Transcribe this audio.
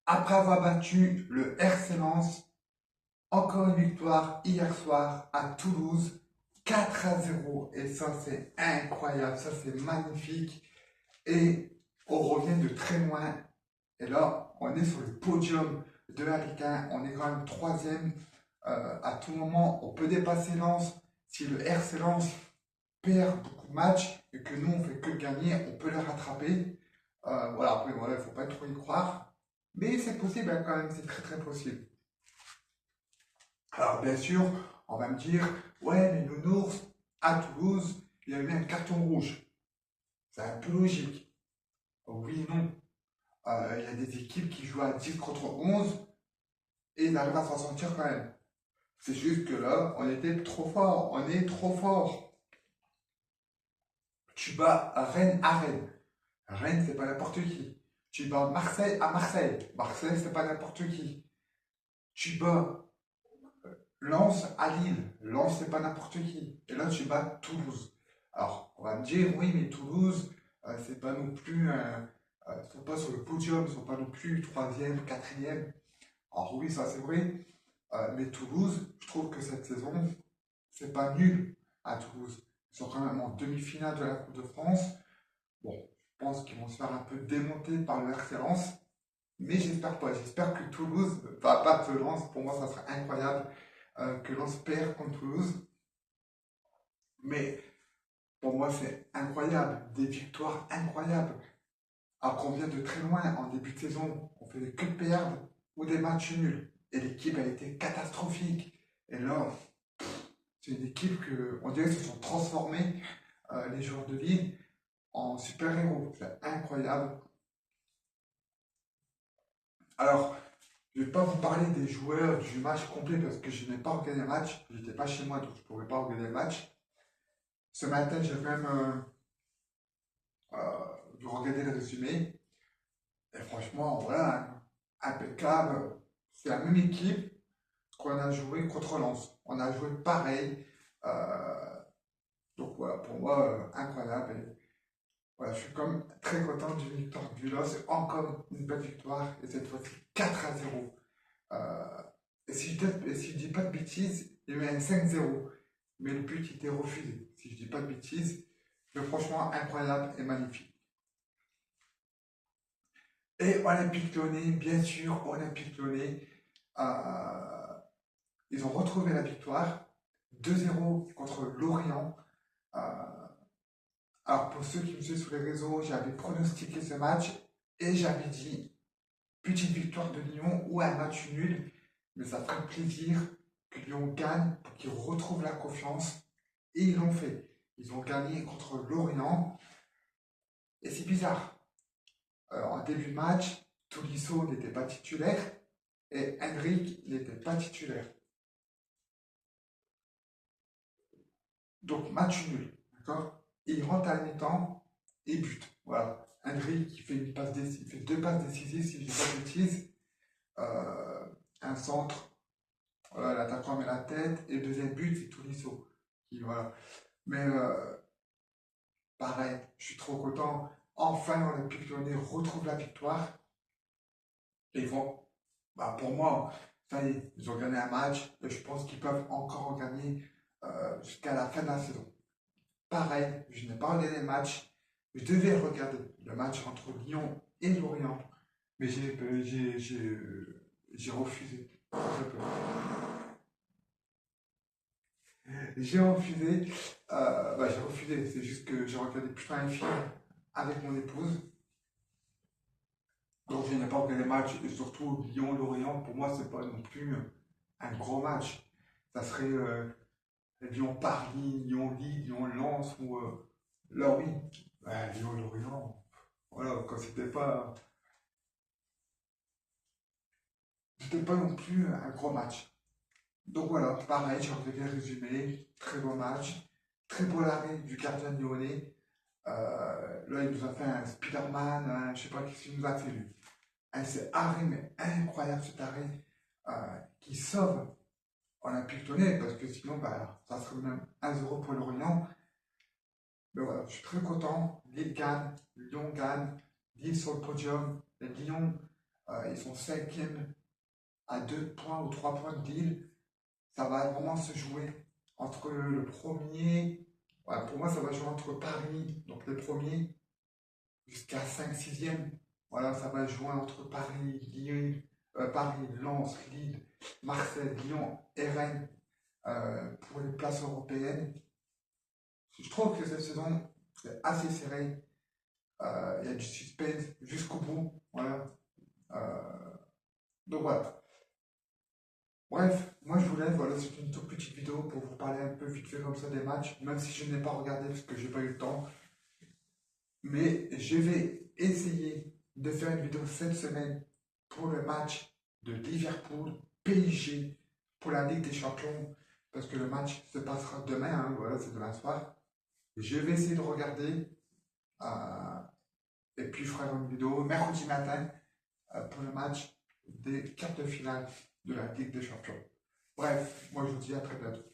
Après avoir battu le RC Lens, encore une victoire hier soir à Toulouse, 4-0. Et ça, c'est incroyable, ça, c'est magnifique. Et on revient de très loin. Et là, on est sur le podium de la Ligue 1. On est quand même troisième. À tout moment, on peut dépasser Lens. Si le RC Lens perd beaucoup de matchs et que nous, on fait que gagner, on peut les rattraper. Voilà, après, voilà, il ne faut pas trop y croire. Mais c'est possible hein, quand même, c'est très très possible. Alors bien sûr, on va me dire, ouais, mais Nounours, à Toulouse, il a eu un carton rouge. C'est un peu logique. Oui et non. Il y a des équipes qui jouent à 10 contre 11 et ils arrivent à s'en sortir quand même. C'est juste que là, on était trop fort. On est trop fort. Tu bats Rennes à Rennes. Rennes, c'est pas n'importe qui. Tu bats Marseille à Marseille. Marseille, c'est pas n'importe qui. Tu bats Lens à Lille. Lens, c'est pas n'importe qui. Et là, tu bats Toulouse. Alors, on va me dire, oui, mais Toulouse, c'est pas non plus. Ils sont pas sur le podium, ils sont pas non plus troisième, quatrième. Alors, oui, ça, c'est vrai. Mais Toulouse, je trouve que cette saison, c'est pas nul à Toulouse. Ils sont quand même en demi-finale de la Coupe de France. Bon, je pense qu'ils vont se faire un peu démonter par le RC Lens. Mais j'espère pas. J'espère que Toulouse va battre Lens. Pour moi, ça serait incroyable que Lens perd contre Toulouse. Mais pour moi, c'est incroyable. Des victoires incroyables. Alors qu'on vient de très loin en début de saison. On fait que perdre ou des matchs nuls. Et l'équipe a été catastrophique. Et là, c'est une équipe que, on dirait qu'ils se sont transformés, les joueurs de Lille, en super-héros. C'est incroyable. Alors, je ne vais pas vous parler des joueurs du match complet parce que je n'ai pas regardé le match. Je n'étais pas chez moi donc je ne pourrais pas regarder le match. Ce matin, j'ai quand même regardé le résumé. Et franchement, voilà, impeccable. C'est la même équipe qu'on a joué contre Lens. On a joué pareil. Euh, donc voilà, pour moi, incroyable. Et voilà, je suis comme très content d'une victoire du Lens. Encore une belle victoire. Et cette fois-ci, 4-0. Euh, et si je dis pas de bêtises, il y avait un 5-0. Mais le but était refusé. Si je dis pas de bêtises. Mais franchement, incroyable et magnifique. Et Olympique Lyonnais, bien sûr, Olympique Lyonnais, euh, ils ont retrouvé la victoire. 2-0 contre Lorient. Euh, alors pour ceux qui me suivent sur les réseaux, j'avais pronostiqué ce match et j'avais dit petite victoire de Lyon ou un match nul, mais ça ferait plaisir que Lyon gagne pour qu'ils retrouvent la confiance. Et ils l'ont fait. Ils ont gagné contre Lorient. Et c'est bizarre. En début de match, Tolisso n'était pas titulaire et Henrik n'était pas titulaire. Donc match nul. D'accord. Et il rentre à la mi-temps et but. Voilà. Henrik qui fait, il fait deux passes décisives, si je ne dis pas de bêtises. Un centre. Voilà, l'attaquant met la tête. Et le deuxième but, c'est Tolisso. Qui, voilà. Mais pareil, je suis trop content. Enfin, l'Olympique Lyonnais retrouve la victoire. Et ils vont, bah, pour moi, ça y est, ils ont gagné un match. Et je pense qu'ils peuvent encore en gagner jusqu'à la fin de la saison. Pareil, je n'ai pas regardé le match. Je devais regarder le match entre Lyon et Lorient. Mais j'ai refusé. J'ai refusé. J'ai refusé. C'est juste que j'ai regardé plutôt un film avec mon épouse. Donc je n'ai pas regardé le match. Et surtout Lyon-Lorient, pour moi, c'est pas non plus un gros match. Ça serait Lyon-Paris, Lyon-Lille, Lyon-Lens ou là oui. Lyon-Lorient. Voilà, quand c'était pas non plus un gros match. Donc voilà, pareil, j'ai regardé le résumé, très beau match, très beau arrêt du gardien lyonnais. Là, il nous a fait un Spider-Man, je sais pas ce qu'il nous a fait lui. C'est arrêt, mais incroyable cet arrêt qui sauve Olympique Lyonnais, parce que sinon, bah, ça serait même 1-0 pour Lorient. Mais voilà, je suis très content. Lille gagne, Lyon gagne, Lille sur le podium, et Lyon Ils sont cinquième à 2 points ou 3 points de Lille. Ça va vraiment se jouer entre le premier. Ouais, pour moi, ça va jouer entre Paris, donc les premiers, jusqu'à 5-6e. Voilà, ça va jouer entre Paris, Lille, Paris, Lens, Lille, Marseille, Lyon et Rennes pour les places européennes. Je trouve que cette saison est assez serrée. Il y a du suspense jusqu'au bout. Voilà. Donc voilà. Bref, moi je vous laisse, voilà, c'est une toute petite vidéo pour vous parler un peu vite fait comme ça des matchs, même si je n'ai pas regardé parce que j'ai pas eu le temps. Mais je vais essayer de faire une vidéo cette semaine pour le match de Liverpool PSG pour la Ligue des Champions, parce que le match se passera demain, hein, voilà, c'est demain soir. Je vais essayer de regarder euh, et puis je ferai une vidéo mercredi matin pour le match des quarts de finale de la Ligue des Champions. Bref, moi je vous dis à très bientôt.